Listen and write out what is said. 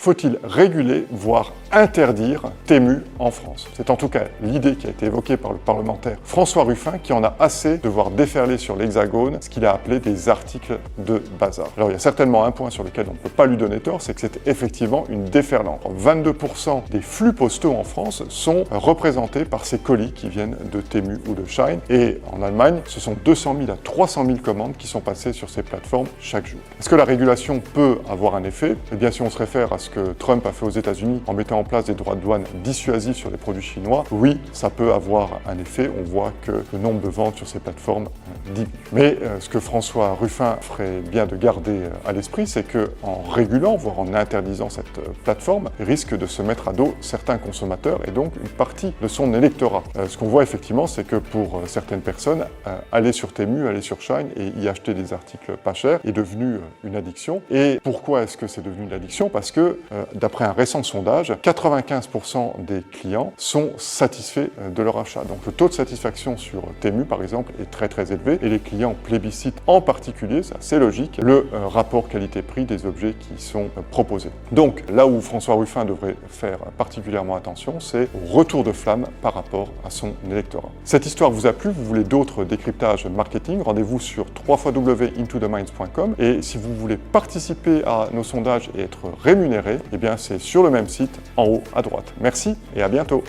faut-il réguler, voire interdire Temu en France? C'est en tout cas l'idée qui a été évoquée par le parlementaire François Ruffin, qui en a assez de voir déferler sur l'Hexagone ce qu'il a appelé des articles de bazar. Alors il y a certainement un point sur lequel on ne peut pas lui donner tort, c'est que c'est effectivement une déferlante. 22% des flux postaux en France sont représentés par ces colis qui viennent de Temu ou de Shein, et en Allemagne, ce sont 200 000 à 300 000 commandes qui sont passées sur ces plateformes chaque jour. Est-ce que la régulation peut avoir un effet? Eh bien, si on se réfère à ce que Trump a fait aux États-Unis en mettant en place des droits de douane dissuasifs sur les produits chinois, oui, ça peut avoir un effet. On voit que le nombre de ventes sur ces plateformes diminue. Mais ce que François Ruffin ferait bien de garder à l'esprit, c'est qu'en régulant, voire en interdisant cette plateforme, il risque de se mettre à dos certains consommateurs et donc une partie de son électorat. Ce qu'on voit effectivement, c'est que pour certaines personnes, aller sur Temu, aller sur Shein et y acheter des articles pas chers est devenu une addiction. Et pourquoi est-ce que c'est devenu une addiction? Parce que, d'après un récent sondage, 95% des clients sont satisfaits de leur achat. Donc le taux de satisfaction sur Temu, par exemple, est très très élevé et les clients plébiscitent en particulier, c'est assez logique, le rapport qualité-prix des objets qui sont proposés. Donc là où François Ruffin devrait faire particulièrement attention, c'est au retour de flamme par rapport à son électorat. Cette histoire vous a plu, vous voulez d'autres décryptages marketing, rendez-vous sur www.intotheminds.com et si vous voulez participer à nos sondages et être rémunéré, eh bien c'est sur le même site en haut à droite. Merci et à bientôt.